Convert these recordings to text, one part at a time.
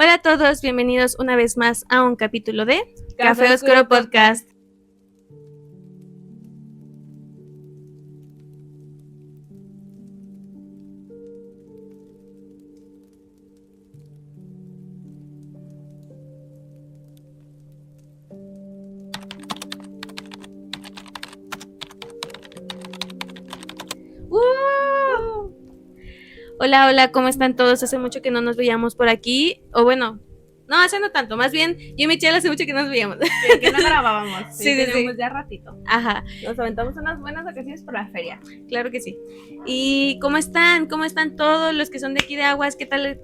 Hola a todos, bienvenidos una vez más a un capítulo de Café Oscuro Podcast. Hola, hola, ¿cómo están todos? Hace mucho que no nos veíamos por aquí, o bueno, no, hace no tanto, más bien yo y Michelle hace mucho que no nos veíamos. Que no grabábamos, Sí. tenemos ya ratito. Ajá, Nos aventamos unas buenas vacaciones por la feria. claro que sí. ¿Y cómo están? ¿Cómo están todos los que son de aquí de Aguas? ¿Qué tal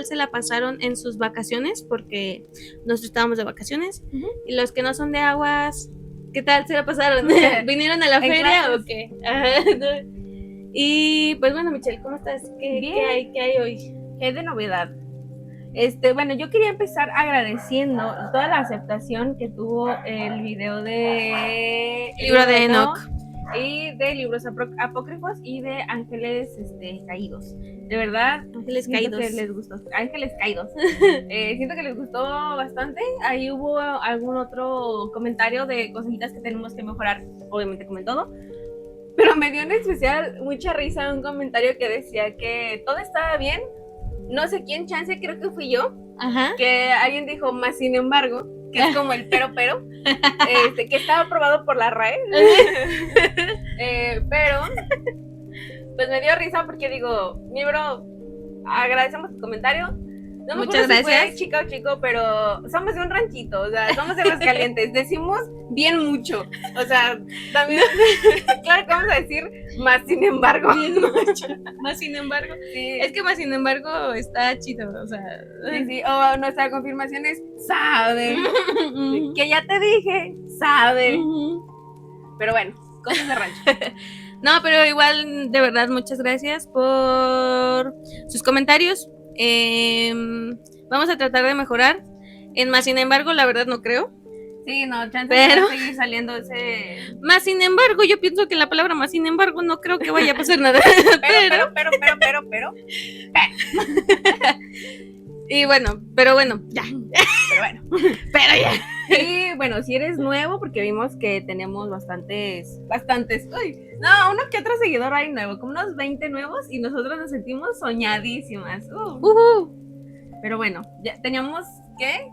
se la pasaron en sus vacaciones? Porque nosotros estábamos de vacaciones. Y los que no son de Aguas, ¿qué tal se la pasaron? ¿Vinieron a la feria clases. o qué? Ajá. Y pues bueno, Michelle, ¿cómo estás? ¿Qué hay hoy? ¿Qué hay de novedad? Bueno, yo quería empezar agradeciendo toda la aceptación que tuvo el video de Libro de Enoch y de libros apócrifos y de ángeles caídos. De verdad, Ángeles siento Caídos. que les gustó. Ángeles caídos. Siento que les gustó bastante. Ahí hubo algún otro comentario de cositas que tenemos que mejorar, obviamente como en todo. Pero me dio en especial mucha risa un comentario que decía que todo estaba bien. No sé quién, chance, creo que fui yo. Ajá. Que alguien dijo, más sin embargo, que es como el pero, que estaba aprobado por la RAE. Pero, pues me dio risa porque digo, mi bro, agradecemos tu comentario. No me Muchas acuerdo gracias. Si fue chica o chico, pero somos de un ranchito, o sea, somos de Aguascalientes, decimos bien mucho, o sea, también, claro que vamos a decir más sin embargo. Bien mucho. Más sin embargo. Sí. Es que más sin embargo está chido, o sea. Sí, o nuestra confirmación es, sabe, que ya te dije, sabe. Pero bueno, cosas de rancho. No, pero igual, de verdad, muchas gracias por sus comentarios. Vamos a tratar de mejorar. Más sin embargo, la verdad no creo. Sí, no, chance pero va a seguir saliendo ese. Más sin embargo, yo pienso que la palabra más sin embargo no creo que vaya a pasar nada. pero. Y bueno, pero bueno, ya. Pero ya. Y bueno, si eres nuevo, porque vimos que tenemos bastantes. Uy, no, uno que otro seguidor hay nuevo, como unos 20 nuevos, y nosotros nos sentimos soñadísimas. Pero bueno, ya teníamos, ¿qué?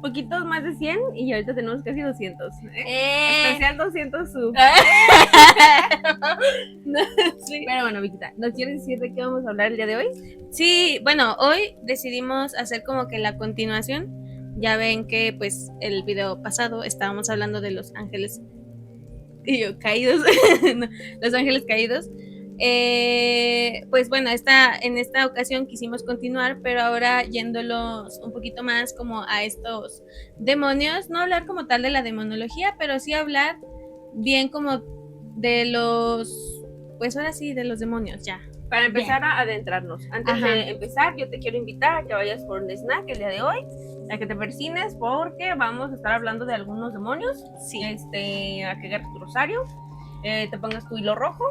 Poquitos más de 100 y ahorita tenemos casi 200. Especial 200 sub. Sí. Pero bueno, Vikita, ¿nos quieres decir de qué vamos a hablar el día de hoy? Sí, bueno, hoy decidimos hacer como que la continuación. Ya ven que pues el video pasado estábamos hablando de los ángeles caídos. No, los ángeles caídos. Pues bueno, en esta ocasión quisimos continuar, pero ahora yéndolos un poquito más como a estos demonios, no hablar como tal de la demonología, pero sí hablar bien como de los, pues ahora sí, de los demonios, ya. Para empezar a adentrarnos. Antes de empezar, yo te quiero invitar a que vayas por un snack el día de hoy, a que te persines porque vamos a estar hablando de algunos demonios. Sí. A que agarres tu rosario, te pongas tu hilo rojo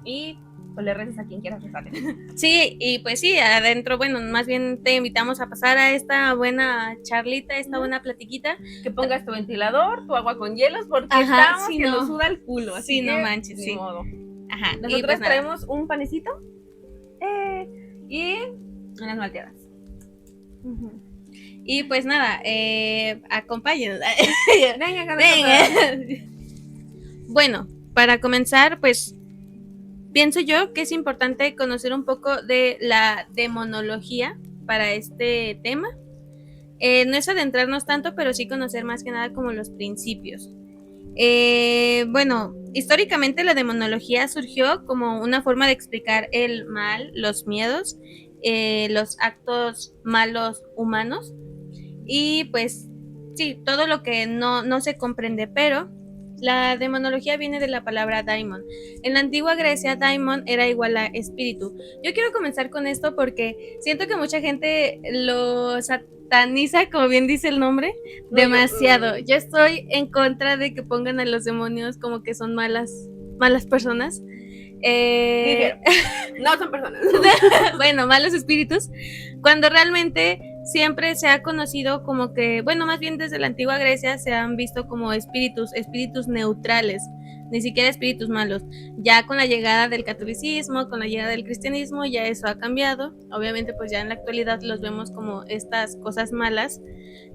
y pues le reces a quien quieras rezarle. Sí, y pues sí, adentro, bueno, más bien te invitamos a pasar a esta buena charlita, esta buena platiquita. Que pongas tu ventilador, tu agua con hielos, porque estamos que nos suda el culo. Así sí, que, no manches, ni sí. modo. Ajá. Nosotros pues traemos un panecito y unas malteadas. Y pues nada, acompáñenos. Venga. Bueno, para comenzar, pues pienso yo que es importante conocer un poco de la demonología para este tema. No es adentrarnos tanto, pero sí conocer más que nada como los principios. Bueno, históricamente la demonología surgió como una forma de explicar el mal, los miedos, los actos malos humanos y pues sí, todo lo que no se comprende, pero la demonología viene de la palabra daimon. En la antigua Grecia, daimon era igual a espíritu. Yo quiero comenzar con esto porque siento que mucha gente lo sataniza, como bien dice el nombre, demasiado. Yo estoy en contra de que pongan a los demonios como que son malas personas. No son personas. Bueno, malos espíritus, cuando realmente siempre se ha conocido como que, bueno, más bien desde la antigua Grecia se han visto como espíritus neutrales, ni siquiera espíritus malos. Ya con la llegada del catolicismo, con la llegada del cristianismo, ya eso ha cambiado. Obviamente, pues ya en la actualidad los vemos como estas cosas malas.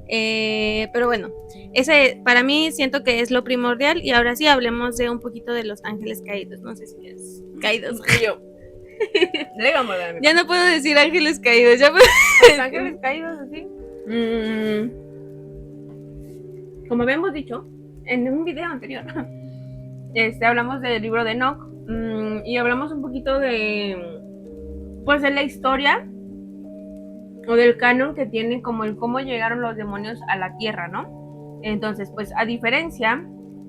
Pero bueno, ese para mí siento que es lo primordial. Y ahora sí hablemos de un poquito de los ángeles caídos. No sé si es caídos. Yo. Ya no puedo decir ángeles caídos. Ya Los ángeles caídos, así. Como habíamos dicho en un video anterior, hablamos del libro de Enoch, y hablamos un poquito de, pues, de la historia o del canon que tiene como el cómo llegaron los demonios a la tierra, ¿no? Entonces, pues, a diferencia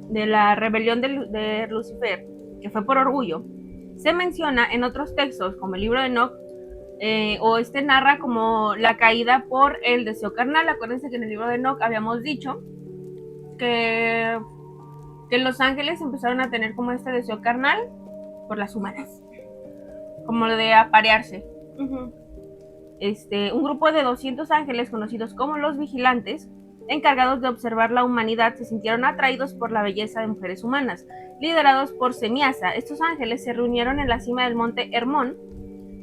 de la rebelión de Lucifer, que fue por orgullo, se menciona en otros textos, como el libro de Enoch, o narra como la caída por el deseo carnal. Acuérdense que en el libro de Enoch habíamos dicho que los ángeles empezaron a tener como este deseo carnal por las humanas, como lo de aparearse. Un grupo de 200 ángeles conocidos como los vigilantes, encargados de observar la humanidad, se sintieron atraídos por la belleza de mujeres humanas. Liderados por Semiasa, estos ángeles se reunieron en la cima del monte Hermón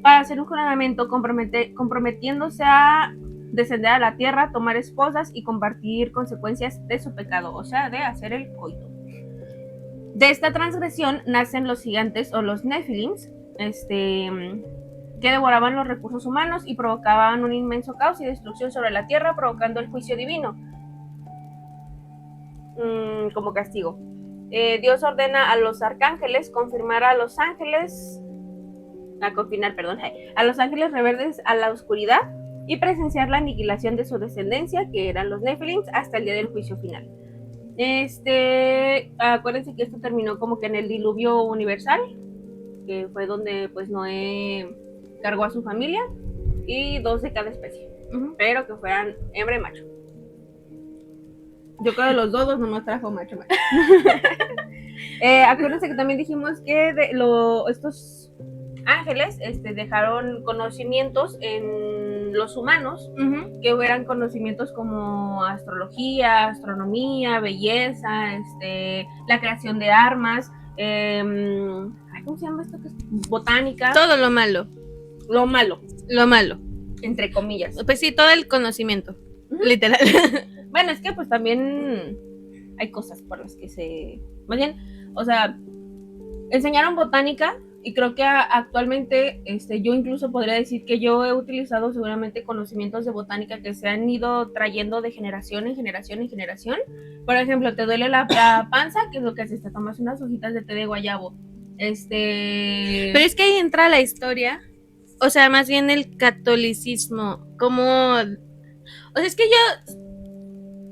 para hacer un juramento comprometiéndose a descender a la tierra, tomar esposas y compartir consecuencias de su pecado, o sea, de hacer el coito. De esta transgresión nacen los gigantes o los Nephilims, que devoraban los recursos humanos y provocaban un inmenso caos y destrucción sobre la tierra, provocando el juicio divino como castigo. Dios ordena a los arcángeles confinar a los ángeles rebeldes a la oscuridad y presenciar la aniquilación de su descendencia, que eran los Nephilims, hasta el día del juicio final. Acuérdense que esto terminó como que en el diluvio universal, que fue donde pues Noé cargó a su familia y 2 de cada especie, pero que fueran hembra y macho. Yo creo que los dos nomás trajo macho. Acuérdense que también dijimos que estos ángeles dejaron conocimientos en los humanos, que eran conocimientos como astrología, astronomía, belleza, la creación de armas, ¿cómo se llama esto? Botánica. Todo lo malo. Lo malo. Lo malo. Entre comillas. Pues sí, todo el conocimiento. Literal. Bueno, es que pues también hay cosas por las que más bien, o sea, enseñaron botánica. Y creo que actualmente yo incluso podría decir que yo he utilizado seguramente conocimientos de botánica que se han ido trayendo de generación en generación en generación. Por ejemplo, te duele la panza, ¿qué es lo que haces? Te tomas unas hojitas de té de guayabo. Pero es que ahí entra la historia, o sea, más bien el catolicismo, como... O sea, es que yo,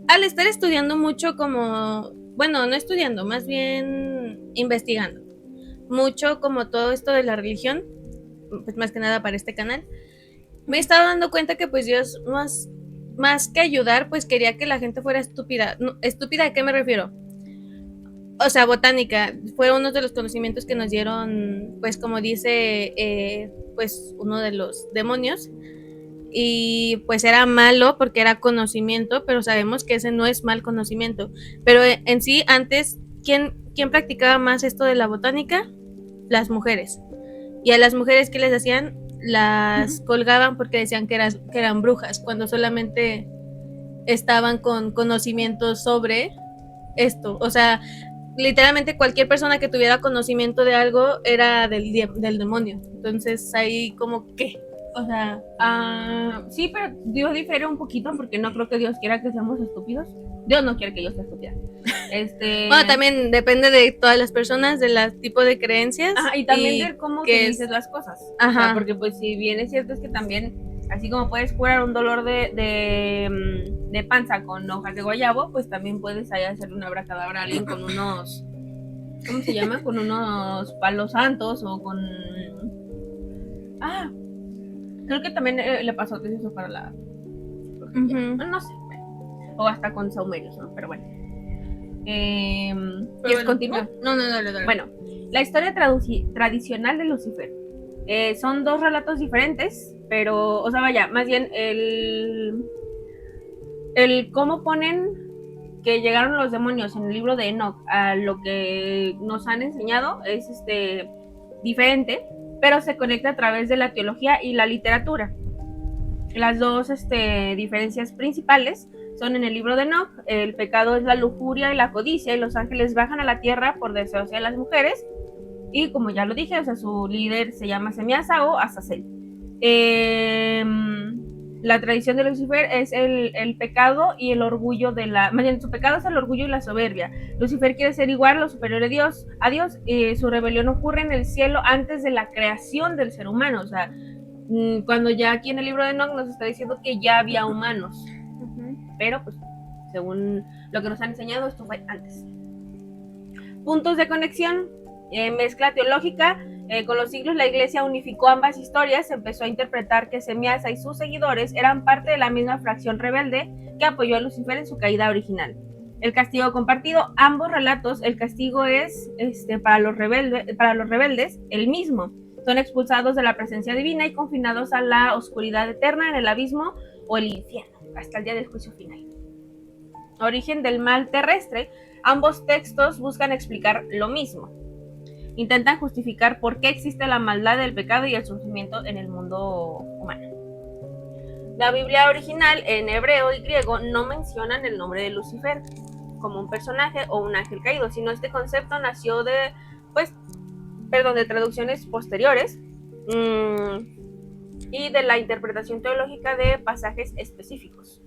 al estar estudiando mucho como... Bueno, no estudiando, más bien investigando mucho como todo esto de la religión, pues más que nada para este canal, me he estado dando cuenta que pues Dios más que ayudar, pues quería que la gente fuera estúpida. No, ¿estúpida a qué me refiero? O sea, botánica fue uno de los conocimientos que nos dieron, pues como dice, pues uno de los demonios, y pues era malo porque era conocimiento, pero sabemos que ese no es mal conocimiento. Pero en sí, antes, ¿quién practicaba más esto de la botánica? Las mujeres. Y a las mujeres, ¿qué les hacían? Las colgaban porque decían que eran brujas, cuando solamente estaban con conocimientos sobre esto. O sea, literalmente cualquier persona que tuviera conocimiento de algo era del demonio. Entonces ahí como que, o sea... sí, pero Dios difiere un poquito porque no creo que Dios quiera que seamos estúpidos. Dios no quiere que yo sea estúpida. Bueno, también depende de todas las personas, del tipo de creencias. Y también de cómo dices las cosas. O sea, porque pues si bien es cierto es que también, así como puedes curar un dolor de panza con hojas de guayabo, pues también puedes ahí hacer una abracadabra a alguien con unos, ¿cómo se llama? Con unos palos santos o con... creo que también le pasó a eso para la... No sé, o hasta con saumerios, ¿no? Pero bueno. ¿Quieres continuar? No. Bueno, la historia tradicional de Lucifer. Son 2 relatos diferentes Pero, o sea, vaya, más bien el cómo ponen que llegaron los demonios en el libro de Enoch a lo que nos han enseñado es diferente, pero se conecta a través de la teología y la literatura. Las dos diferencias principales son en el libro de Enoch, el pecado es la lujuria y la codicia, y los ángeles bajan a la tierra por deseos de las mujeres, y como ya lo dije, o sea, su líder se llama Semiasa o Azazel. La tradición de Lucifer es el pecado y el orgullo de la... Más bien, su pecado es el orgullo y la soberbia. Lucifer quiere ser igual o superior a Dios. Su rebelión ocurre en el cielo antes de la creación del ser humano. O sea, cuando ya aquí en el libro de Enoch nos está diciendo que ya había humanos. Pero, pues, según lo que nos han enseñado, esto fue antes. Puntos de conexión. Mezcla teológica. Con los siglos la iglesia unificó ambas historias, empezó a interpretar que Semiasa y sus seguidores eran parte de la misma fracción rebelde que apoyó a Lucifer en su caída original. El castigo compartido, ambos relatos, el castigo es para los rebeldes el mismo. Son expulsados de la presencia divina y confinados a la oscuridad eterna en el abismo o el infierno, hasta el día del juicio final. Origen del mal terrestre, ambos textos buscan explicar lo mismo. Intentan justificar por qué existe la maldad, el pecado y el sufrimiento en el mundo humano. La Biblia original en hebreo y griego no mencionan el nombre de Lucifer como un personaje o un ángel caído, sino este concepto nació de traducciones posteriores y de la interpretación teológica de pasajes específicos.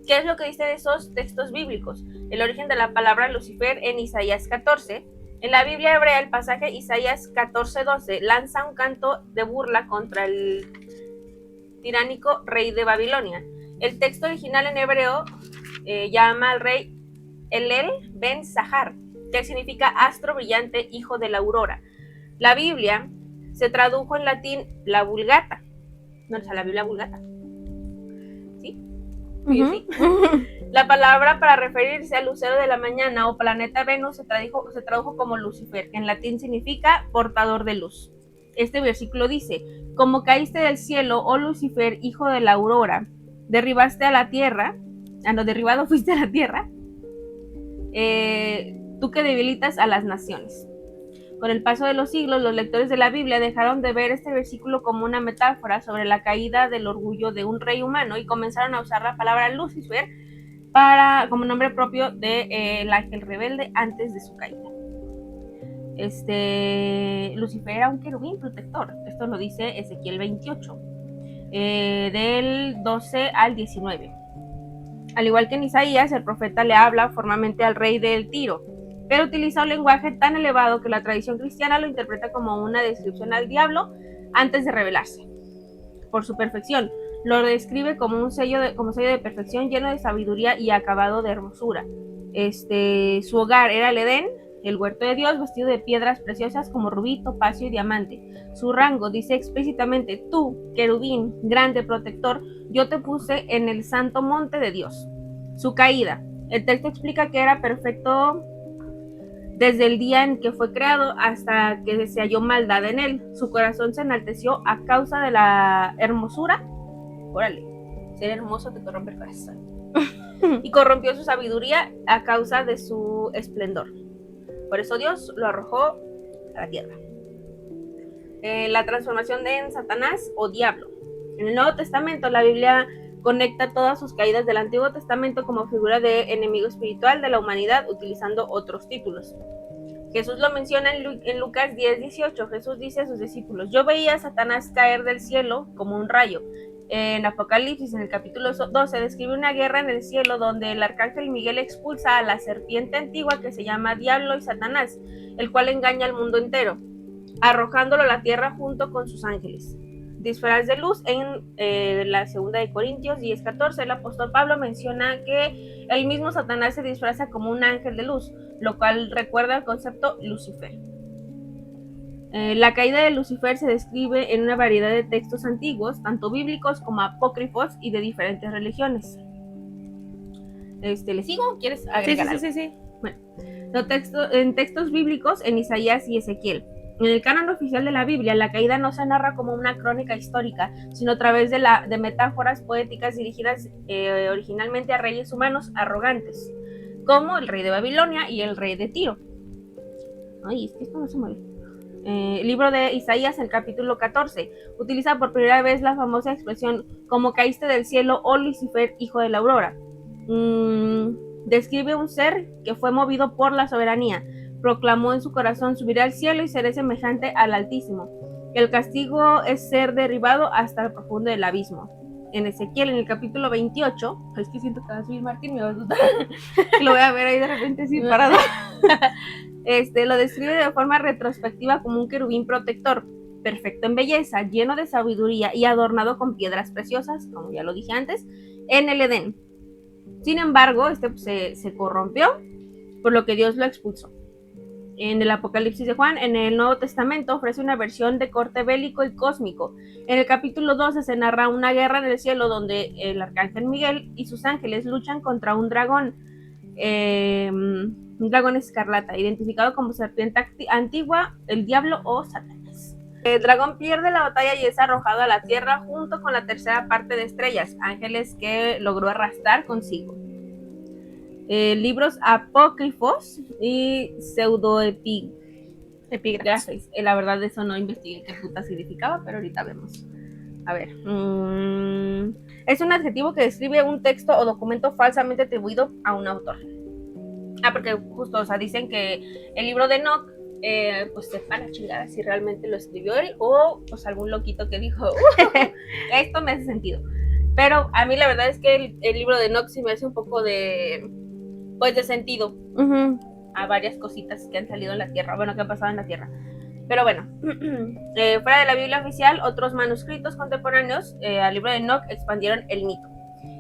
¿Qué es lo que dice de esos textos bíblicos? El origen de la palabra Lucifer en Isaías 14. En la Biblia hebrea, el pasaje Isaías 14:12 lanza un canto de burla contra el tiránico rey de Babilonia. El texto original en hebreo llama al rey Elel Ben Sahar, que significa astro brillante, hijo de la aurora. La Biblia se tradujo en latín la Vulgata. No, o sea, la Biblia Vulgata. ¿Sí? La palabra para referirse al lucero de la mañana o planeta Venus se tradujo como Lucifer, que en latín significa portador de luz. Este versículo dice: como caíste del cielo, oh Lucifer, hijo de la aurora, derribado fuiste a la tierra, tú que debilitas a las naciones. Con el paso de los siglos, los lectores de la Biblia dejaron de ver este versículo como una metáfora sobre la caída del orgullo de un rey humano y comenzaron a usar la palabra Lucifer como nombre propio del ángel rebelde antes de su caída. Lucifer era un querubín protector. Esto lo dice Ezequiel 28, del 12 al 19. Al igual que en Isaías, el profeta le habla formalmente al rey del Tiro, pero utiliza un lenguaje tan elevado que la tradición cristiana lo interpreta como una descripción al diablo antes de revelarse. Por su perfección, lo describe como un sello de perfección, lleno de sabiduría y acabado de hermosura. Su hogar era el Edén, el huerto de Dios, vestido de piedras preciosas como rubí, topacio y diamante. Su rango dice explícitamente: tú, querubín, grande protector, yo te puse en el santo monte de Dios. Su caída. El texto explica que era perfecto desde el día en que fue creado hasta que se halló maldad en él. Su corazón se enalteció a causa de la hermosura. Órale, ser hermoso te corrompe el corazón. Y corrompió su sabiduría a causa de su esplendor. Por eso Dios lo arrojó a la tierra. La transformación en Satanás o diablo. En el Nuevo Testamento, la Biblia conecta todas sus caídas del Antiguo Testamento como figura de enemigo espiritual de la humanidad, utilizando otros títulos. Jesús lo menciona en Lucas 10:18. Jesús dice a sus discípulos: yo veía a Satanás caer del cielo como un rayo. En Apocalipsis, en el capítulo 12, describe una guerra en el cielo donde el arcángel Miguel expulsa a la serpiente antigua que se llama Diablo y Satanás, el cual engaña al mundo entero, arrojándolo a la tierra junto con sus ángeles. Disfraz de luz. En la segunda de Corintios 10:14, el apóstol Pablo menciona que el mismo Satanás se disfraza como un ángel de luz, lo cual recuerda el concepto Lucifer. La caída de Lucifer se describe en una variedad de textos antiguos, tanto bíblicos como apócrifos y de diferentes religiones. ¿Le sigo? ¿Quieres agregar algo? Sí. Bueno, en textos bíblicos en Isaías y Ezequiel. En el canon oficial de la Biblia, la caída no se narra como una crónica histórica, sino a través de metáforas poéticas dirigidas originalmente a reyes humanos arrogantes, como el rey de Babilonia y el rey de Tiro. Ay, es que esto no se mueve. Libro de Isaías, el capítulo 14, utiliza por primera vez la famosa expresión como caíste del cielo, oh Lucifer, hijo de la aurora. Describe un ser que fue movido por la soberanía, proclamó en su corazón subiré al cielo y seré semejante al Altísimo. El castigo es ser derribado hasta el profundo del abismo. En Ezequiel, en el capítulo 28, es que siento que va a subir Martín, me va a asustar. Lo voy a ver ahí de repente así parado. Lo describe de forma retrospectiva como un querubín protector, perfecto en belleza, lleno de sabiduría y adornado con piedras preciosas, como ya lo dije antes, en el Edén. Sin embargo, se corrompió, por lo que Dios lo expulsó. En el Apocalipsis de Juan, en el Nuevo Testamento, ofrece una versión de corte bélico y cósmico. En el capítulo 12 se narra una guerra en el cielo donde el arcángel Miguel y sus ángeles luchan contra un dragón escarlata, identificado como serpiente antigua, el diablo o Satanás. El dragón pierde la batalla y es arrojado a la tierra junto con la tercera parte de estrellas, ángeles que logró arrastrar consigo. Libros apócrifos y pseudoepígrafes. La verdad de eso no investigué qué puta significaba, pero ahorita vemos. A ver. Es un adjetivo que describe un texto o documento falsamente atribuido a un autor. Porque justo, o sea, dicen que el libro de Enoch, pues sepa la chingada si realmente lo escribió él o pues algún loquito que dijo, esto me hace sentido. Pero a mí la verdad es que el libro de Enoch sí me hace un poco de sentido a varias cositas que han salido en la Tierra, bueno, que han pasado en la Tierra. Pero bueno, fuera de la Biblia oficial, otros manuscritos contemporáneos al libro de Enoch expandieron el mito.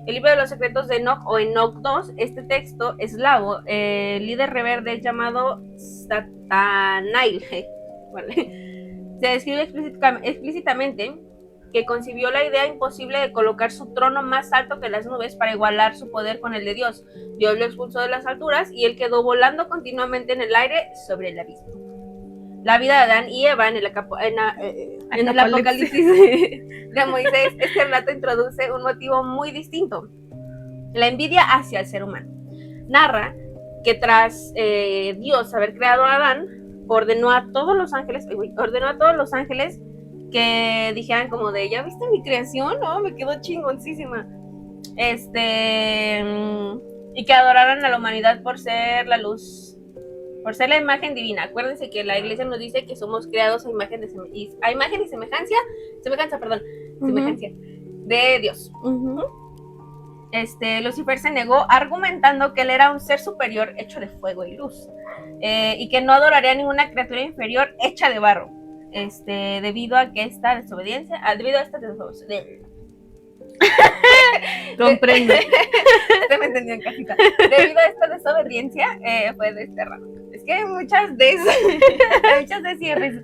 El libro de los secretos de Enoch o Enoch 2, este texto eslavo, el líder rebelde llamado Satanael, se describe explícitamente que concibió la idea imposible de colocar su trono más alto que las nubes para igualar su poder con el de Dios. Dios lo expulsó de las alturas y él quedó volando continuamente en el aire sobre el abismo. La vida de Adán y Eva en el Apocalipsis de Moisés, este relato introduce un motivo muy distinto: la envidia hacia el ser humano. Narra que tras Dios haber creado a Adán, ordenó a todos los ángeles que dijeran como de, ¿ya viste mi creación? No, me quedó chingoncísima. Y que adoraran a la humanidad por ser la luz, por ser la imagen divina. Acuérdense que la iglesia nos dice que somos creados a imagen y semejanza de Dios. Lucifer se negó argumentando que él era un ser superior hecho de fuego y luz, y que no adoraría a ninguna criatura inferior hecha de barro, debido a esta desobediencia. Comprendo. Usted me entendió en casita. Debido a esta desobediencia, fue desterrado. Es que hay muchas cierres.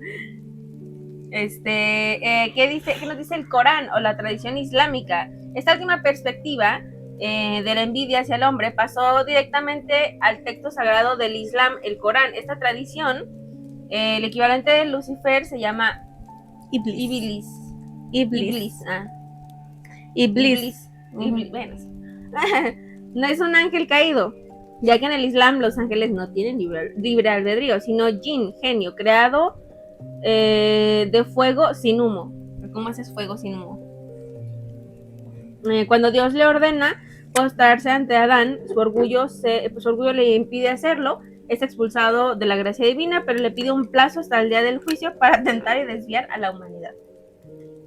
¿Qué nos dice el Corán o la tradición islámica? Esta última perspectiva de la envidia hacia el hombre pasó directamente al texto sagrado del Islam, el Corán. Esta tradición, el equivalente de Lucifer se llama Iblis. Bueno, no es un ángel caído, ya que en el Islam los ángeles no tienen libre albedrío, sino jinn, genio, creado de fuego sin humo. ¿Cómo haces fuego sin humo? Cuando Dios le ordena postrarse ante Adán, su orgullo le impide hacerlo. Es expulsado de la gracia divina, pero le pide un plazo hasta el día del juicio para tentar y desviar a la humanidad.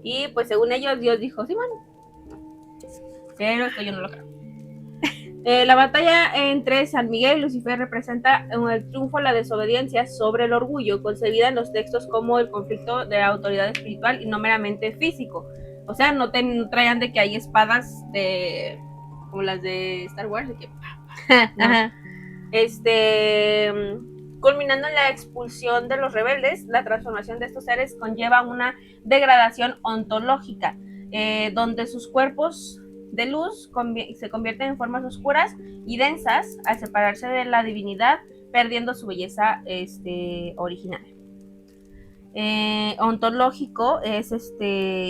Y pues según ellos, Dios dijo, sí, bueno, pero esto yo no lo creo. La batalla entre San Miguel y Lucifer representa el triunfo a la desobediencia sobre el orgullo, concebida en los textos como el conflicto de autoridad espiritual y no meramente físico. O sea, no traían de que hay espadas como las de Star Wars, de que no. Culminando en la expulsión de los rebeldes, la transformación de estos seres conlleva una degradación ontológica, donde sus cuerpos de luz se convierten en formas oscuras y densas al separarse de la divinidad, perdiendo su belleza original. Ontológico es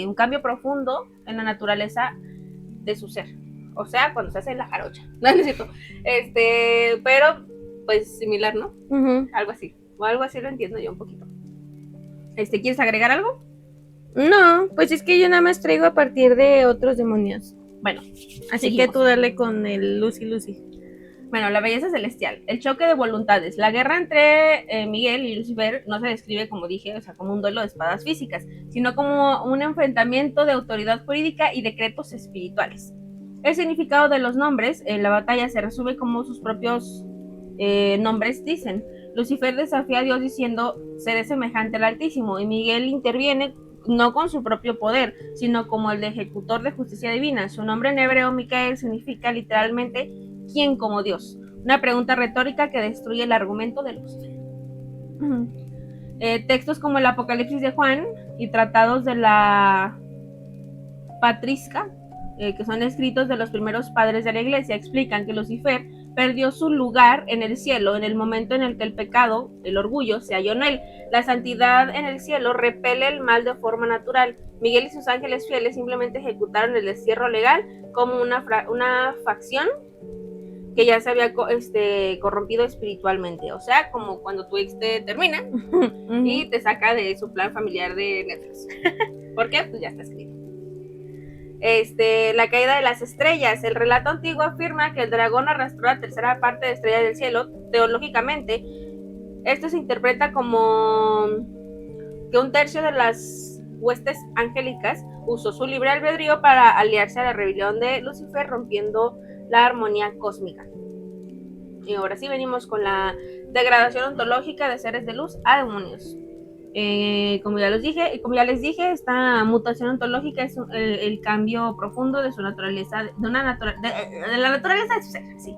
un cambio profundo en la naturaleza de su ser. O sea, cuando se hace la jarocha. No, no es cierto. Pero, pues similar, ¿no? Algo así. O algo así lo entiendo yo un poquito. ¿Quieres agregar algo? No, pues es que yo nada más traigo a partir de otros demonios. Bueno, así que tú dale con el Lucy. Bueno, la belleza celestial, el choque de voluntades. La guerra entre Miguel y Lucifer no se describe, como dije, o sea, como un duelo de espadas físicas, sino como un enfrentamiento de autoridad jurídica y decretos espirituales. El significado de los nombres en la batalla se resume como sus propios nombres dicen. Lucifer desafía a Dios diciendo seré semejante al Altísimo, y Miguel interviene no con su propio poder, sino como el de ejecutor de justicia divina. Su nombre en hebreo, Micael, significa literalmente ¿quién como Dios? Una pregunta retórica que destruye el argumento de Lucifer. Textos como el Apocalipsis de Juan y tratados de la Patrisca, que son escritos de los primeros padres de la iglesia, explican que Lucifer perdió su lugar en el cielo en el momento en el que el pecado, el orgullo, se halló en él. La santidad en el cielo repele el mal de forma natural. Miguel y sus ángeles fieles simplemente ejecutaron el destierro legal como una facción que ya se había corrompido espiritualmente. O sea, como cuando tu ex te termina y te saca de su plan familiar de Netflix. ¿Por qué? Pues ya está escrito. La caída de las estrellas. El relato antiguo afirma que el dragón arrastró la tercera parte de estrellas del cielo. Teológicamente, esto se interpreta como que un tercio de las huestes angélicas usó su libre albedrío para aliarse a la rebelión de Lucifer, rompiendo la armonía cósmica. Y ahora sí venimos con la degradación ontológica de seres de luz a demonios. Como ya les dije, esta mutación ontológica es el cambio profundo de su naturaleza, de la naturaleza de su ser. Sí.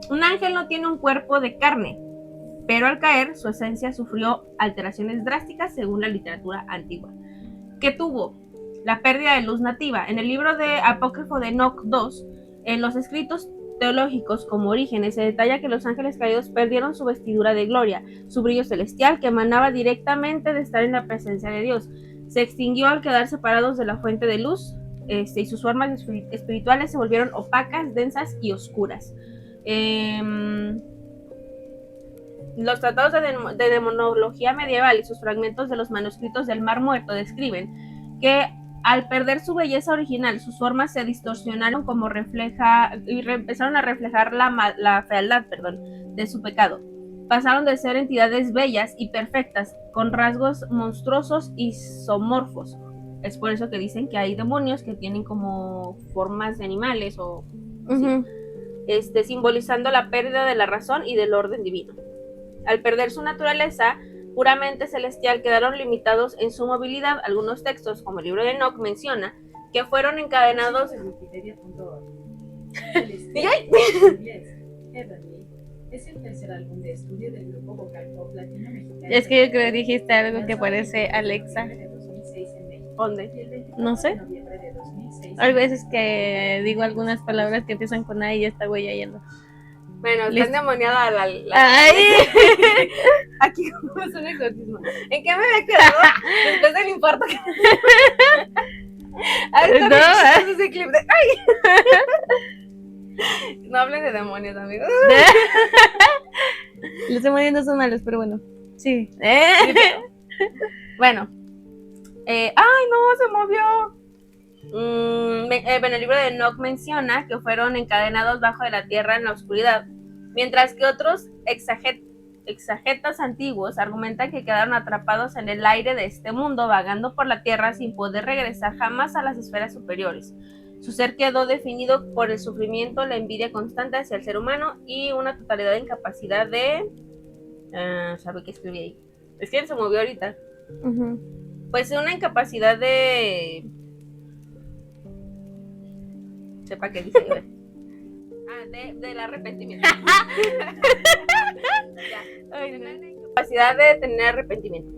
Un ángel no tiene un cuerpo de carne, pero al caer su esencia sufrió alteraciones drásticas según la literatura antigua. ¿Qué tuvo? La pérdida de luz nativa. En el libro de apócrifo de Enoch 2, en los escritos teológicos como Orígenes se detalla que los ángeles caídos perdieron su vestidura de gloria, su brillo celestial que emanaba directamente de estar en la presencia de Dios. Se extinguió al quedar separados de la fuente de luz, y sus formas espirituales se volvieron opacas, densas y oscuras. Los tratados de demonología medieval y sus fragmentos de los manuscritos del Mar Muerto describen que al perder su belleza original, sus formas se distorsionaron como y empezaron a reflejar la fealdad, de su pecado. Pasaron de ser entidades bellas y perfectas, con rasgos monstruosos y zoomorfos. Es por eso que dicen que hay demonios que tienen como formas de animales o ¿sí? Simbolizando la pérdida de la razón y del orden divino. Al perder su naturaleza puramente celestial, quedaron limitados en su movilidad. Algunos textos, como el libro de Enoch, menciona que fueron encadenados en es el tercer álbum de estudio del grupo vocal pop latino mexicano. Es que yo creo que dijiste algo que parece Alexa. ¿Dónde? No sé. Hay veces que digo algunas palabras que empiezan con A y ya está güey yendo. Bueno, está endemoniada la ¡ay! Aquí es un exorcismo. ¿En qué me había quedado? Después del infarto que... no, ese clip de... ¡ay! No hablen de demonios, amigos. Los demonios no son malos, pero bueno. Sí. Bueno. ¡Ay, no! Se movió. Bueno, el libro de Enoch menciona que fueron encadenados bajo de la tierra en la oscuridad, mientras que otros exagetas antiguos argumentan que quedaron atrapados en el aire de este mundo, vagando por la tierra sin poder regresar jamás a las esferas superiores. Su ser quedó definido por el sufrimiento, la envidia constante hacia el ser humano y una totalidad de incapacidad de... ¿sabe qué escribí ahí? Es que él se movió ahorita. Pues una incapacidad de... sepa qué dice. Del arrepentimiento. Capacidad de tener arrepentimiento.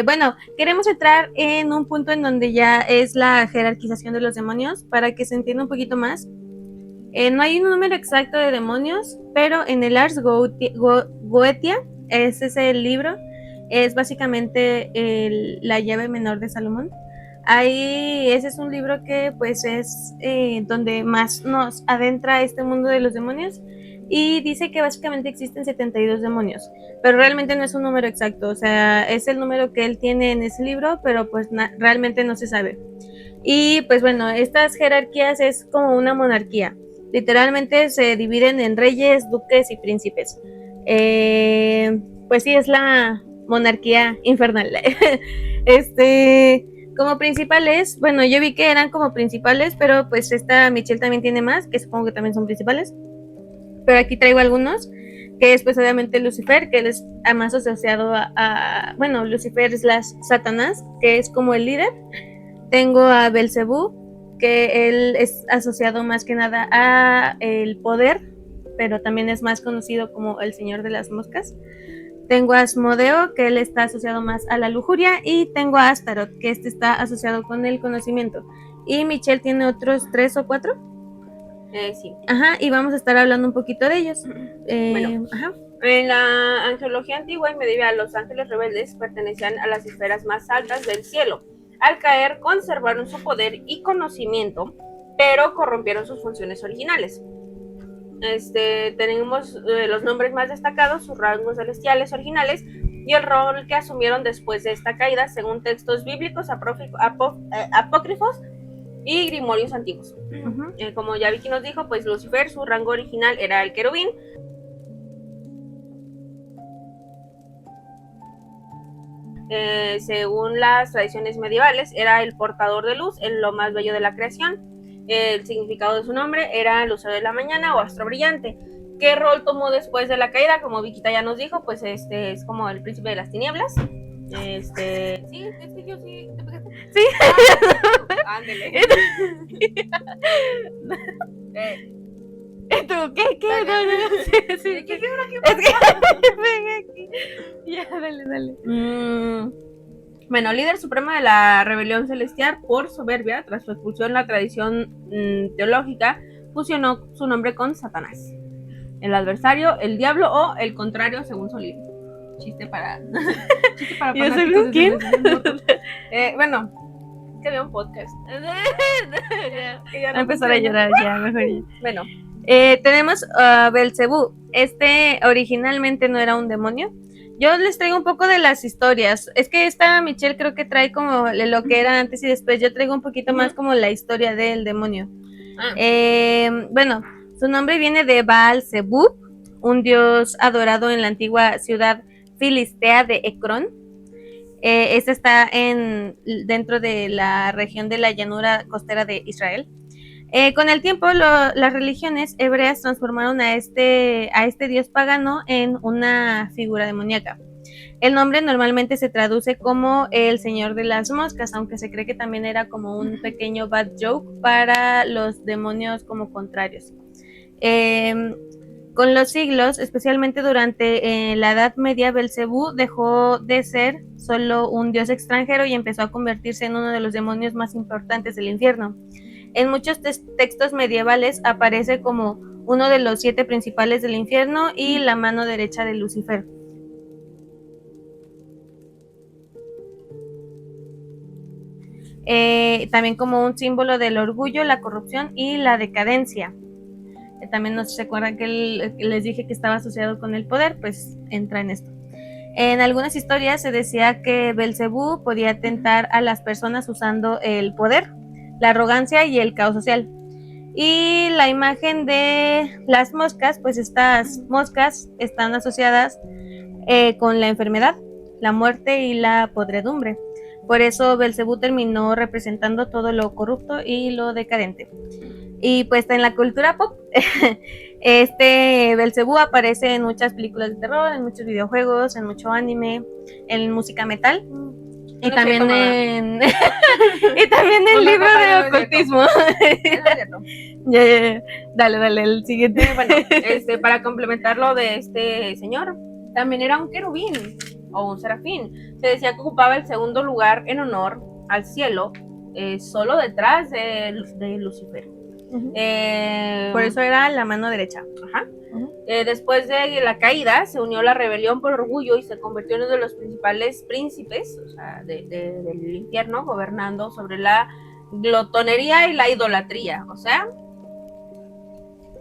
Bueno, queremos entrar en un punto en donde ya es la jerarquización de los demonios para que se entienda un poquito más. No hay un número exacto de demonios, pero en el Ars Goetia, ese es el libro, es básicamente la llave menor de Salomón. Ahí ese es un libro que pues es donde más nos adentra a este mundo de los demonios y dice que básicamente existen 72 demonios, pero realmente no es un número exacto, o sea, es el número que él tiene en ese libro, pero pues realmente no se sabe. Y pues bueno, estas jerarquías es como una monarquía. Literalmente se dividen en reyes, duques y príncipes. Pues sí, es la monarquía infernal. Como principales, bueno, yo vi que eran como principales, pero pues esta Michelle también tiene más, que supongo que también son principales. Pero aquí traigo algunos, que es pues obviamente Lucifer, que él es más asociado bueno, Lucifer es Satanás, que es como el líder. Tengo a Belcebú, que él es asociado más que nada a el poder, pero también es más conocido como el señor de las moscas. Tengo a Asmodeo, que él está asociado más a la lujuria, y tengo a Astaroth, que este está asociado con el conocimiento. Y Michelle tiene otros 3 o 4. Sí. Ajá, y vamos a estar hablando un poquito de ellos. Bueno, ajá. En la angelología antigua y medieval, los ángeles rebeldes pertenecían a las esferas más altas del cielo. Al caer, conservaron su poder y conocimiento, pero corrompieron sus funciones originales. Tenemos los nombres más destacados, sus rangos celestiales originales y el rol que asumieron después de esta caída, según textos bíblicos, apócrifos y grimorios antiguos. Como ya Vicky nos dijo, pues Lucifer, su rango original era el querubín. Según las tradiciones medievales, era el portador de luz, lo más bello de la creación. El significado de su nombre era lucero de la mañana o astro brillante. ¿Qué rol tomó después de la caída? Como Viquita ya nos dijo, pues es como el príncipe de las tinieblas. Sí, es que yo sí. Sí. Ándele. ¿Tú qué? Sí. ¿Qué Es que venga aquí. Ya, dale. Bueno, líder supremo de la rebelión celestial por soberbia, tras su expulsión, la tradición teológica fusionó su nombre con Satanás, el adversario, el diablo o el contrario según su libro. Chiste para ¿Yo según quién? Bueno, que había un podcast. Ya no empezar a llorar, ya, mejor ya. Bueno. Tenemos a Belcebú. Originalmente no era un demonio. Yo les traigo un poco de las historias. Es que esta Michelle creo que trae como lo que era antes y después. Yo traigo un poquito más como la historia del demonio. Bueno, su nombre viene de Baal-Zebub, un dios adorado en la antigua ciudad filistea de Ecrón. Este está dentro de la región de la llanura costera de Israel. Con el tiempo, las religiones hebreas transformaron a este dios pagano en una figura demoníaca. El nombre normalmente se traduce como el señor de las moscas, aunque se cree que también era como un pequeño bad joke para los demonios como contrarios. Con los siglos, especialmente durante la Edad Media, Belcebú dejó de ser solo un dios extranjero y empezó a convertirse en uno de los demonios más importantes del infierno. En muchos textos medievales aparece como uno de los 7 principales del infierno y la mano derecha de Lucifer. También como un símbolo del orgullo, la corrupción y la decadencia. También no se acuerdan que les dije que estaba asociado con el poder, pues entra en esto. En algunas historias se decía que Belcebú podía tentar a las personas usando el poder, la arrogancia y el caos social. Y la imagen de las moscas, pues estas moscas están asociadas con la enfermedad, la muerte y la podredumbre. Por eso Belcebú terminó representando todo lo corrupto y lo decadente. Y pues en la cultura pop, Belcebú aparece en muchas películas de terror, en muchos videojuegos, en mucho anime, en música metal. Y no también en y también en libro de ocultismo. Dale, el siguiente. Bueno, para complementar lo de este señor, también era un querubín o un serafín. Se decía que ocupaba el segundo lugar en honor al cielo, solo detrás de Lucifer. Por eso era la mano derecha. Ajá. Después de la caída, se unió a la rebelión por orgullo y se convirtió en uno de los principales príncipes, o sea, del infierno, gobernando sobre la glotonería y la idolatría. O sea,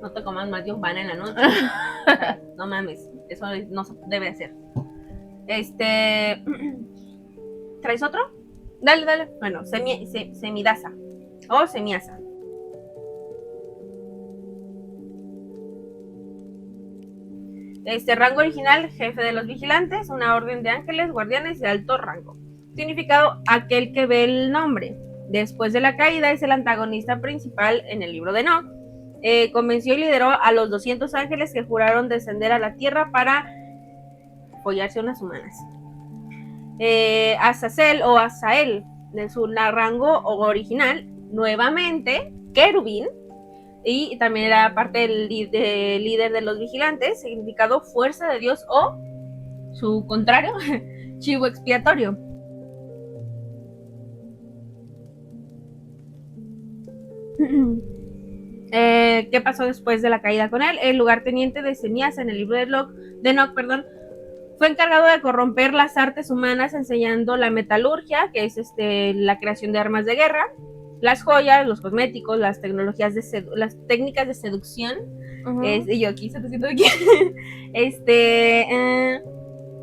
no te comas más de un pan en la noche. O sea, no mames, eso no se debe hacer. ¿Traes otro? Dale. Bueno, Semidasa o Semiasa. Rango original, jefe de los vigilantes, una orden de ángeles, guardianes de alto rango. Significado, aquel que ve el nombre. Después de la caída es el antagonista principal en el libro de Enoch. Convenció y lideró a los 200 ángeles que juraron descender a la tierra para follarse unas humanas. Azazel o Azael, de su rango original, nuevamente, querubín, y también era parte del líder de los vigilantes, significado fuerza de Dios o su contrario, chivo expiatorio. ¿Qué pasó después de la caída con él? El lugarteniente de Semiasa en el libro de Enoch, fue encargado de corromper las artes humanas enseñando la metalurgia, que es la creación de armas de guerra, las joyas, los cosméticos, las tecnologías las técnicas de seducción. Y yo aquí,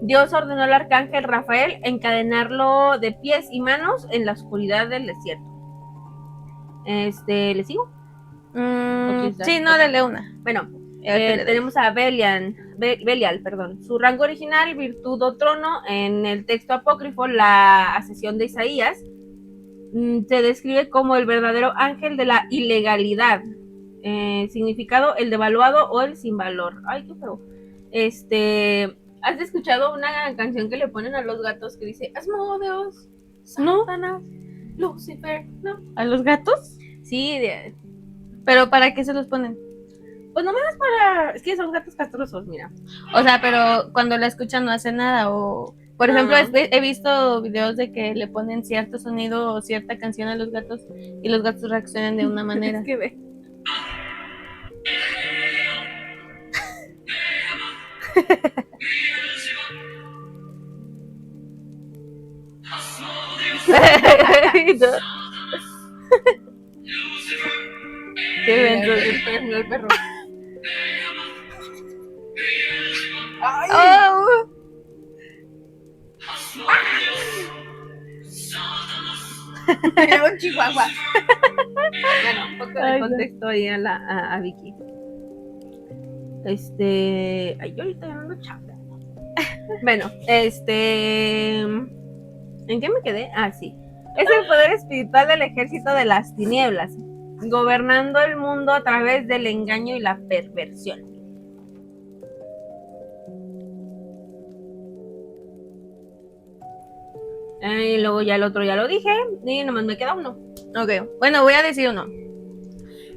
Dios ordenó al arcángel Rafael encadenarlo de pies y manos en la oscuridad del desierto. ¿Le sigo? Sí, no, dale una. Bueno, tenemos a Belial, su rango original, virtud o trono. En el texto apócrifo, la ascensión de Isaías, se describe como el verdadero ángel de la ilegalidad. Significado, el devaluado o el sin valor. Ay, qué feo. ¿Has escuchado una canción que le ponen a los gatos que dice Asmodeus, Satanás, Lucifer? ¿No? ¿A los gatos? Sí, ¿Pero para qué se los ponen? Pues nomás para... Es que son gatos castrosos, mira. O sea, pero cuando la escuchan no hace nada. O, por ejemplo, he visto videos de que le ponen cierto sonido o cierta canción a los gatos y los gatos reaccionan de una manera. Es que ve. Qué evento. El perro. ¡Ay! Oh. Era un chihuahua. Bueno, un poco de contexto ahí a Vicky. Ay, yo ahorita ya no ando chata. Bueno, ¿en qué me quedé? Ah, sí. Es el poder espiritual del ejército de las tinieblas, gobernando el mundo a través del engaño y la perversión. Y luego ya el otro ya lo dije, y nomás me queda uno. Ok, bueno, voy a decir uno.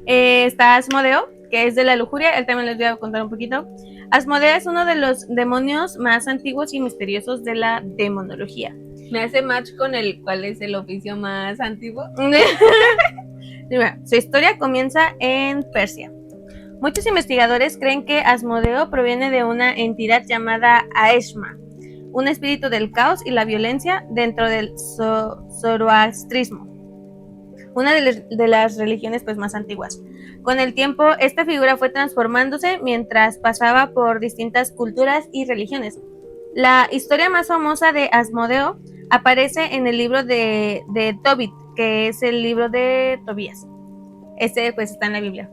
Está Asmodeo, que es de la lujuria, él también les voy a contar un poquito. Asmodeo es uno de los demonios más antiguos y misteriosos de la demonología. Me hace match con cuál es el oficio más antiguo. Su historia comienza en Persia. Muchos investigadores creen que Asmodeo proviene de una entidad llamada Aeshma, un espíritu del caos y la violencia dentro del zoroastrismo, una de las religiones pues más antiguas. Con el tiempo, esta figura fue transformándose mientras pasaba por distintas culturas y religiones. La historia más famosa de Asmodeo aparece en el libro de Tobit, que es el libro de Tobías. Pues está en la Biblia.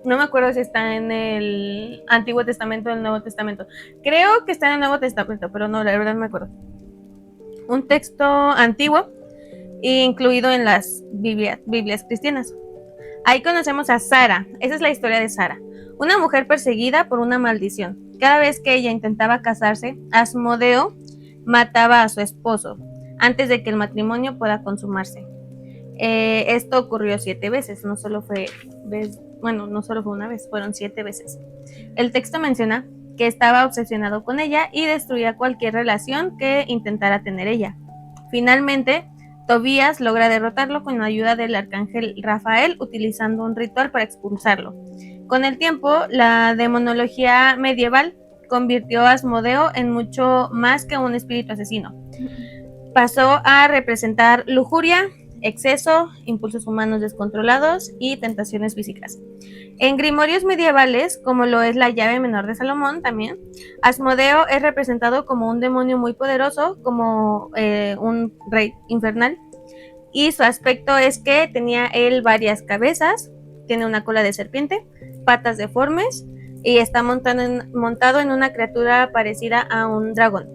No me acuerdo si está en el Antiguo Testamento o el Nuevo Testamento. Creo que está en el Nuevo Testamento, pero no, la verdad no me acuerdo. Un texto antiguo incluido en las Biblias cristianas. Ahí conocemos a Sara. Esa es la historia de Sara, una mujer perseguida por una maldición. Cada vez que ella intentaba casarse, Asmodeo mataba a su esposo antes de que el matrimonio pueda consumarse. Esto ocurrió 7 veces, no solo fue una vez, fueron 7 veces. El texto menciona que estaba obsesionado con ella y destruía cualquier relación que intentara tener ella. Finalmente, Tobías logra derrotarlo con la ayuda del arcángel Rafael, utilizando un ritual para expulsarlo. Con el tiempo, la demonología medieval convirtió a Asmodeo en mucho más que un espíritu asesino. Pasó a representar lujuria, exceso, impulsos humanos descontrolados y tentaciones físicas. En grimorios medievales, como lo es la llave menor de Salomón también, Asmodeo es representado como un demonio muy poderoso, como un rey infernal, y su aspecto es que tenía él varias cabezas, tiene una cola de serpiente, patas deformes y está montado en una criatura parecida a un dragón.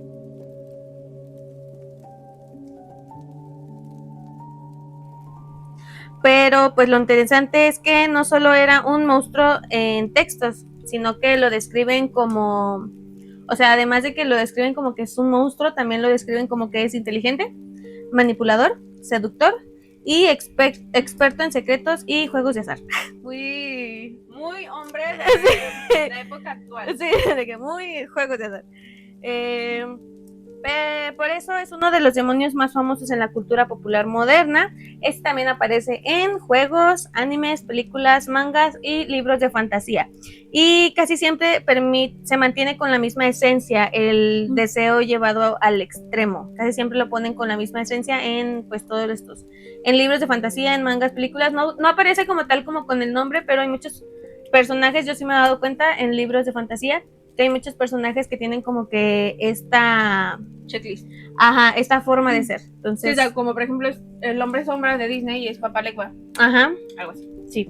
Pero pues lo interesante es que no solo era un monstruo en textos, sino que lo describen como, o sea, además de que lo describen como que es un monstruo, también lo describen como que es inteligente, manipulador, seductor y experto en secretos y juegos de azar. Muy hombre de la época actual. Sí, de que muy juegos de azar. Por eso es uno de los demonios más famosos en la cultura popular moderna. Este también aparece en juegos, animes, películas, mangas y libros de fantasía. Y casi siempre se mantiene con la misma esencia, el deseo llevado al extremo. Casi siempre lo ponen con la misma esencia en pues todos estos. En libros de fantasía, en mangas, películas, no aparece como tal como con el nombre, pero hay muchos personajes, yo sí me he dado cuenta en libros de fantasía, que hay muchos personajes que tienen como que esta checklist. Ajá, esta forma de ser. Entonces, sí, o sea, como por ejemplo el hombre sombra de Disney y es Papá Legua. Ajá, algo así. Sí.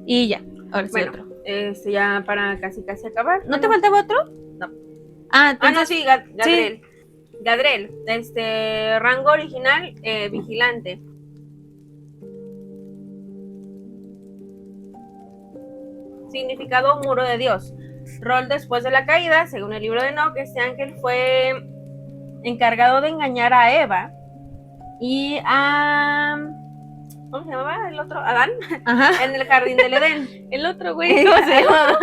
Y ya, ahora sí bueno, otro. Ya para casi acabar. ¿No te faltaba otro? No. Entonces, no, sí, Gadriel. Sí. Gadriel, rango original, vigilante. Significado muro de Dios. Rol después de la caída, según el libro de Enoch, este ángel fue encargado de engañar a Eva y a... ¿cómo se llamaba el otro? ¿Adán? Ajá. En el jardín del Edén. El otro güey, ¿cómo se llama?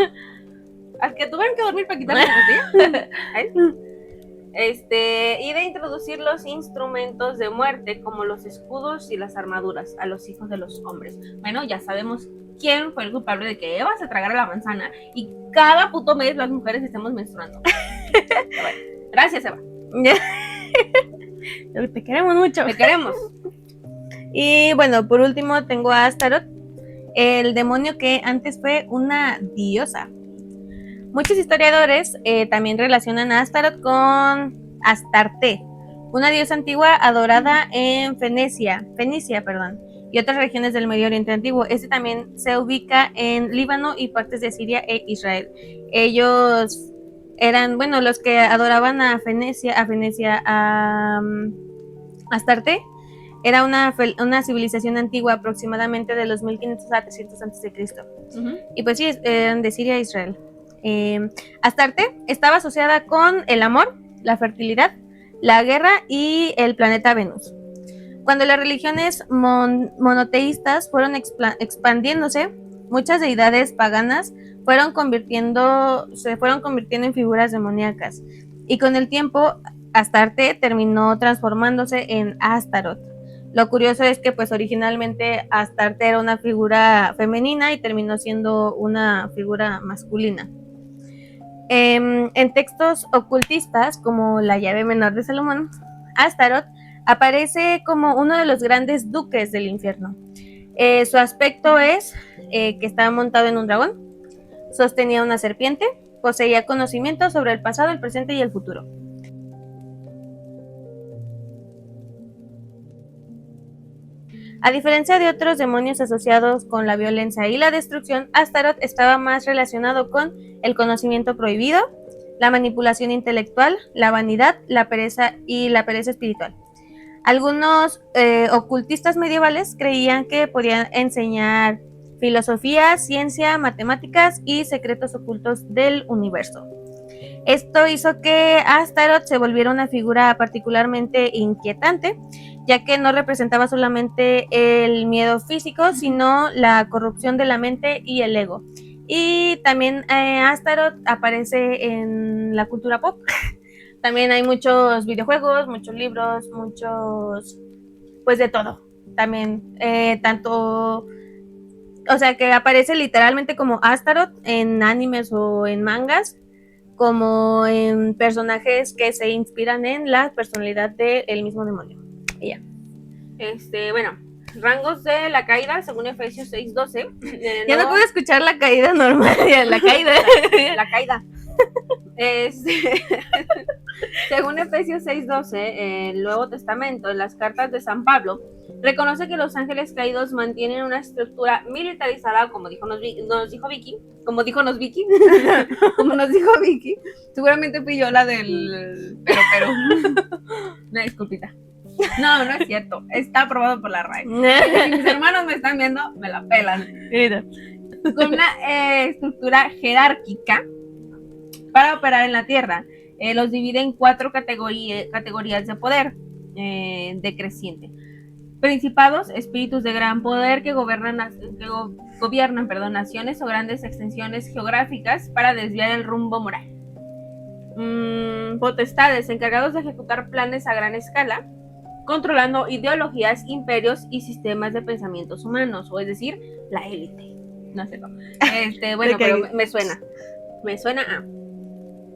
Al que tuvieron que dormir para quitarle la botella. Y de introducir los instrumentos de muerte como los escudos y las armaduras a los hijos de los hombres. Bueno, ya sabemos quién fue el culpable de que Eva se tragara la manzana y cada puto mes las mujeres estemos menstruando. Bueno, gracias, Eva. Te queremos mucho. Te queremos. Y bueno, por último tengo a Astaroth, el demonio que antes fue una diosa. Muchos historiadores también relacionan a Astaroth con Astarte, una diosa antigua adorada en Fenicia, y otras regiones del Medio Oriente Antiguo. Este también se ubica en Líbano y partes de Siria e Israel. Ellos eran, bueno, los que adoraban a Astarte. Era una civilización antigua, aproximadamente de los 1500 a 300 a.C. Y pues sí, eran de Siria e Israel. Astarte estaba asociada con el amor, la fertilidad, la guerra y el planeta Venus. Cuando las religiones monoteístas fueron expandiéndose, muchas deidades paganas se fueron convirtiendo en figuras demoníacas. Y con el tiempo, Astarte terminó transformándose en Astaroth. Lo curioso es que pues originalmente Astarte era una figura femenina y terminó siendo una figura masculina. En textos ocultistas como la llave menor de Salomón, Astaroth aparece como uno de los grandes duques del infierno. Su aspecto es que estaba montado en un dragón, sostenía una serpiente, poseía conocimiento sobre el pasado, el presente y el futuro. A diferencia de otros demonios asociados con la violencia y la destrucción, Astaroth estaba más relacionado con el conocimiento prohibido, la manipulación intelectual, la vanidad, la pereza y la pereza espiritual. Algunos ocultistas medievales creían que podían enseñar filosofía, ciencia, matemáticas y secretos ocultos del universo. Esto hizo que Astaroth se volviera una figura particularmente inquietante, ya que no representaba solamente el miedo físico, sino la corrupción de la mente y el ego. Y también Astaroth aparece en la cultura pop. También hay muchos videojuegos, muchos libros, muchos pues de todo. También, tanto, o sea, que aparece literalmente como Astaroth en animes o en mangas, como en personajes que se inspiran en la personalidad del mismo demonio. Y ya. Bueno, rangos de la caída, según Efesios 6:12. Ya no puedo escuchar la caída normal, la caída. La caída. Según Efesios 6:12, el Nuevo Testamento, en las cartas de San Pablo, reconoce que los ángeles caídos mantienen una estructura militarizada, como nos dijo Vicky, como nos dijo Vicky, seguramente fui yo la del pero. Una disculpita. No es cierto, está aprobado por la RAE. Si mis hermanos me están viendo, me la pelan. Con una estructura jerárquica para operar en la Tierra. Los divide en 4 categorías de poder decreciente. Principados, espíritus de gran poder que gobiernan naciones o grandes extensiones geográficas para desviar el rumbo moral. Potestades, encargados de ejecutar planes a gran escala, controlando ideologías, imperios y sistemas de pensamientos humanos, o es decir, la élite. No sé cómo. Bueno, pero me suena a.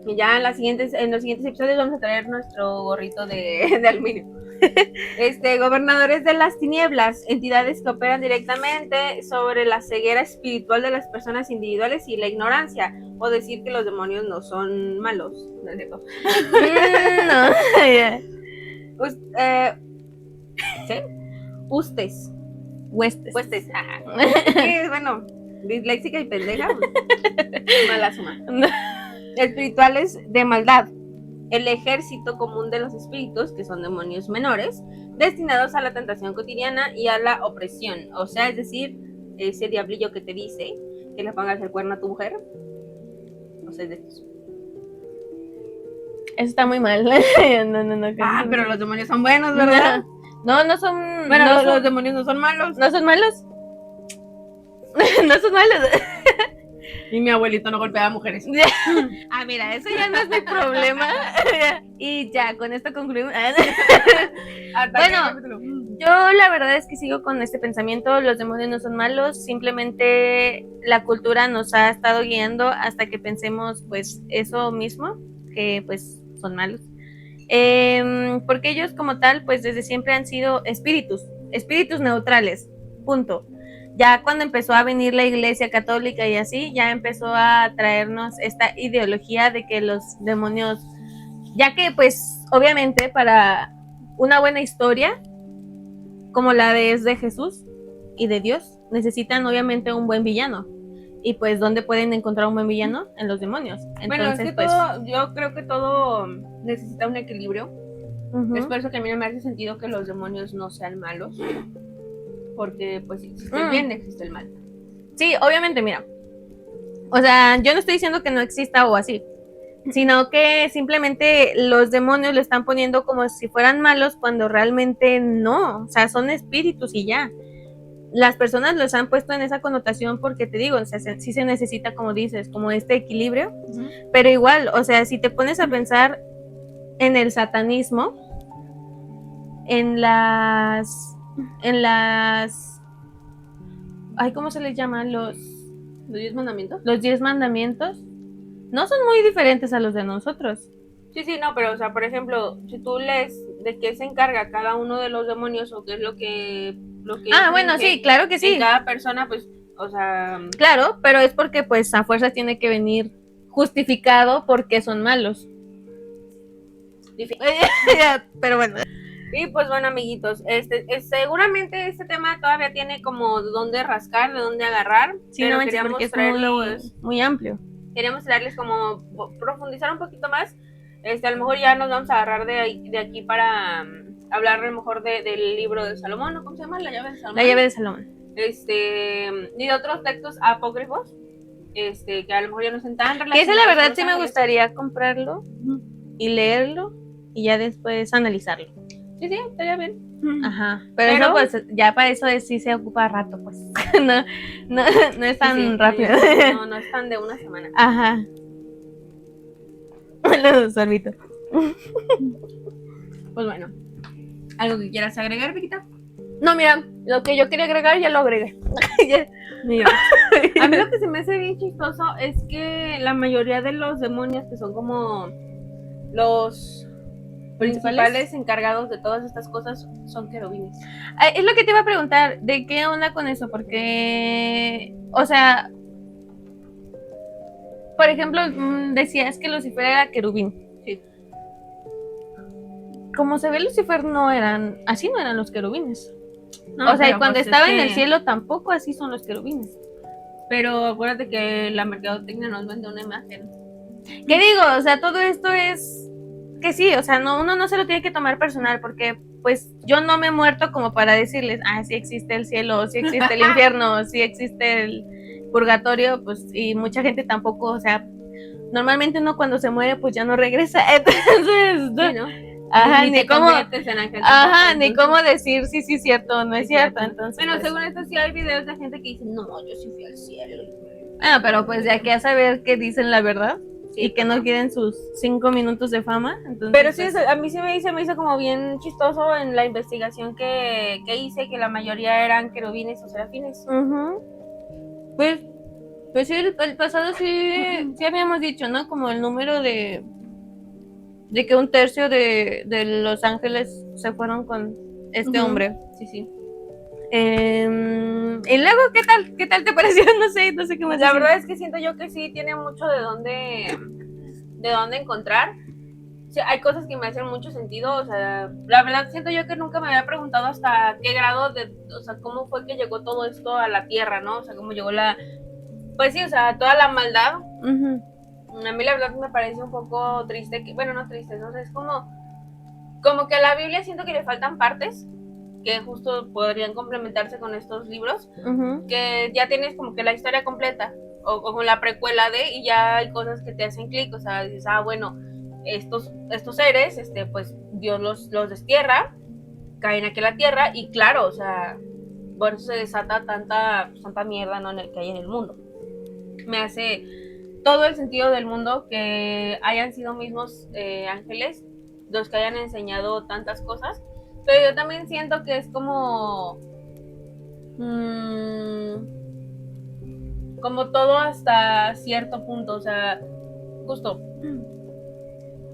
Y ya en los siguientes episodios vamos a traer nuestro gorrito de aluminio. Gobernadores de las tinieblas, entidades que operan directamente sobre la ceguera espiritual de las personas individuales y la ignorancia, o decir que los demonios no son malos, ¿no es cierto? No, yeah. ¿Sí? Huestes, ajá. Bueno, disléxica y pendeja, mala suma. Espirituales de maldad, el ejército común de los espíritus, que son demonios menores, destinados a la tentación cotidiana y a la opresión. O sea, es decir, ese diablillo que te dice que le pongas el cuerno a tu mujer. O sea, es de estos. Eso está muy mal. No. Pero los demonios son buenos, ¿verdad? No son. Bueno, los demonios no son malos. ¿No son malos? No son malos. Y mi abuelito no golpeaba a mujeres. Mira, eso ya no es mi problema. Y ya, con esto concluimos. Bueno, yo la verdad es que sigo con este pensamiento. Los demonios no son malos. Simplemente la cultura nos ha estado guiando hasta que pensemos pues eso mismo, que pues son malos. Porque ellos como tal pues desde siempre han sido espíritus neutrales, punto. Ya cuando empezó a venir la Iglesia Católica y así, ya empezó a traernos esta ideología de que los demonios, ya que pues obviamente para una buena historia como la de Jesús y de Dios, necesitan obviamente un buen villano. Y pues ¿dónde pueden encontrar un buen villano? En los demonios. Entonces, bueno, es que pues, yo creo que todo necesita un equilibrio. Es por eso que a mí no me hace sentido que los demonios no sean malos. Porque pues si existe el bien, existe el mal. Sí, obviamente, mira. O sea, yo no estoy diciendo que no exista o así, sino que simplemente los demonios lo están poniendo como si fueran malos cuando realmente no. O sea, son espíritus y ya. Las personas los han puesto en esa connotación porque te digo, o sea, sí se necesita, como dices, como este equilibrio. Pero igual, o sea, si te pones a pensar en el satanismo, en las ay, ¿cómo se les llama? Los 10 mandamientos. Los 10 mandamientos no son muy diferentes a los de nosotros. Sí, no, pero o sea, por ejemplo, si tú lees de qué se encarga cada uno de los demonios o qué es lo que bueno, sí, claro que sí. En cada persona, pues, o sea, claro, pero es porque pues a fuerzas tiene que venir justificado porque son malos. Pero bueno. Y pues bueno, amiguitos, seguramente este tema todavía tiene como de dónde rascar, de dónde agarrar. Sí, pero no, queríamos traerlo muy amplio. Queríamos traerles como profundizar un poquito más. A lo mejor ya nos vamos a agarrar de aquí para hablar a lo mejor del libro de Salomón, ¿no? ¿Cómo se llama? La llave de Salomón. La llave de Salomón. Y de otros textos apócrifos, que a lo mejor ya no están tan relacionados. Que ese la verdad sí me gustaría comprarlo y leerlo y ya después analizarlo. Sí, estaría bien. Ajá, pero eso pues ya para eso sí se ocupa rato, pues. no es tan rápido. No es tan de una semana. Ajá. Los sorbitos. Pues bueno, ¿algo que quieras agregar, Viquita? No, mira, lo que yo quería agregar ya lo agregué. Mira. A mí lo que se me hace bien chistoso es que la mayoría de los demonios que son como los principales encargados de todas estas cosas son querubines. Es lo que te iba a preguntar, ¿de qué onda con eso? Porque, o sea, por ejemplo, decías que Lucifer era querubín. Sí. Como se ve, Lucifer no eran los querubines. No, o sea, y pero cuando pues estaba es en el que- cielo tampoco así son los querubines. Pero acuérdate que la mercadotecnia nos vende una imagen. ¿Qué digo? O sea, todo esto es que sí, o sea, uno no se lo tiene que tomar personal porque pues yo no me he muerto como para decirles, sí existe el cielo, sí existe el infierno, sí existe el purgatorio, pues y mucha gente tampoco, o sea, normalmente uno cuando se muere pues ya no regresa, entonces, Sí, ¿no? ajá, Ni ni te cómo, conviertes en ángel ajá, tampoco, ni entonces- cómo decir sí es cierto o no es Sí, cierto, entonces. Bueno, pues, según esto sí hay videos de gente que dice, no, yo sí fui al cielo. pero pues de aquí a saber que dicen la verdad. Sí, Y que no quieren sus 5 minutos de fama. Entonces, pero sí, pues, a mí sí me hizo como bien chistoso en la investigación que hice, que la mayoría eran querubines o serafines. Pues sí, el pasado sí habíamos dicho, ¿no? Como el número de que 1/3 de los ángeles se fueron con este hombre. Sí, sí. Y luego, ¿qué tal te pareció? No sé qué más La decir. verdad es que siento yo que sí tiene mucho de dónde encontrar. Sí, hay cosas que me hacen mucho sentido, o sea, la verdad siento yo que nunca me había preguntado hasta qué grado o sea, cómo fue que llegó todo esto a la tierra, ¿no? O sea, cómo llegó pues sí, o sea, toda la maldad. A mí la verdad me parece un poco triste, bueno, no triste, no sé, es como que a la Biblia siento que le faltan partes que justo podrían complementarse con estos libros, que ya tienes como que la historia completa, o como la precuela y ya hay cosas que te hacen clic, o sea, dices, bueno, estos seres, pues Dios los destierra, caen aquí a la tierra, y claro, o sea, por eso se desata tanta mierda, ¿no? que hay en el mundo. Me hace todo el sentido del mundo que hayan sido mismos ángeles los que hayan enseñado tantas cosas, pero yo también siento que es como como todo hasta cierto punto, o sea, justo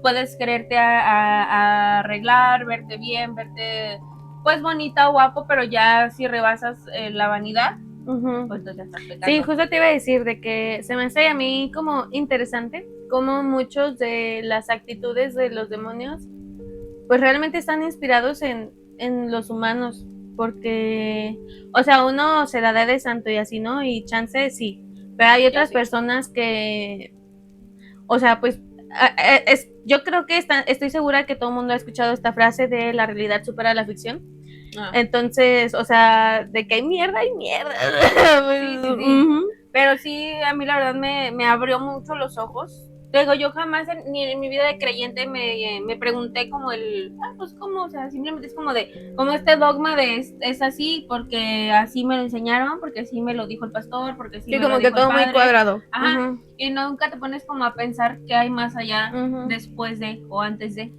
puedes quererte a arreglar, verte bien, verte pues bonita, guapo, pero ya si rebasas la vanidad, pues entonces ya estás pecando. Sí, justo te iba a decir de que se me hace a mí como interesante cómo muchos de las actitudes de los demonios pues realmente están inspirados en los humanos, porque, o sea, uno se la da de santo y así, ¿no? Y chance sí, pero hay otras personas que, o sea, pues yo creo que estoy segura que todo el mundo ha escuchado esta frase de la realidad supera la ficción. Entonces, o sea, de que hay mierda. Sí. Pero sí, a mí la verdad me abrió mucho los ojos. Digo, yo jamás ni en mi vida de creyente me pregunté como pues cómo, o sea, simplemente es como como este dogma de es así porque así me lo enseñaron, porque así me lo dijo el pastor, porque así Sí, me como lo que dijo todo el padre. muy cuadrado. Ajá. Y nunca te pones como a pensar qué hay más allá después de o antes de.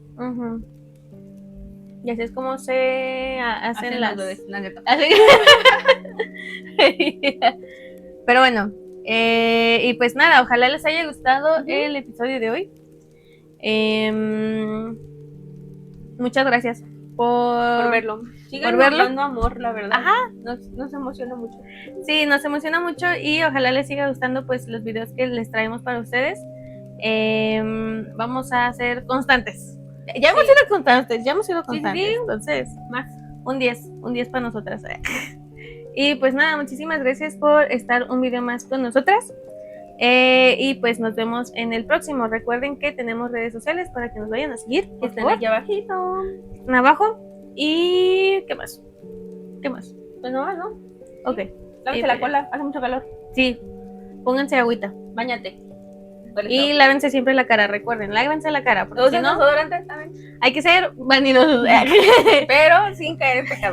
Y así es como se hacen las bebés, Pero bueno, y pues nada, ojalá les haya gustado el episodio de hoy. Muchas gracias por verlo. Sigan dando amor, la verdad. Ajá. Nos emociona mucho. Sí, nos emociona mucho y ojalá les siga gustando pues los videos que les traemos para ustedes. Vamos a ser constantes. Ya hemos sido constantes, Sí. Entonces, más un 10 para nosotras. Y pues nada, muchísimas gracias por estar un video más con nosotras. Y pues nos vemos en el próximo. Recuerden que tenemos redes sociales para que nos vayan a seguir. Que estén aquí abajito. Están abajo. ¿Y qué más? Pues no, ¿no? Ok. Lávense la cola, hace mucho calor. Sí, pónganse agüita. Báñate. Y lávense siempre la cara, recuerden, lávense la cara, porque si no, también. hay que ser vanidosos. Pero sin caer en pecado.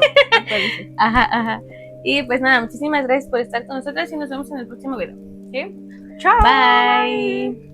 Ajá. Y pues nada, muchísimas gracias por estar con nosotros y nos vemos en el próximo video. ¿Sí? Chao. Bye.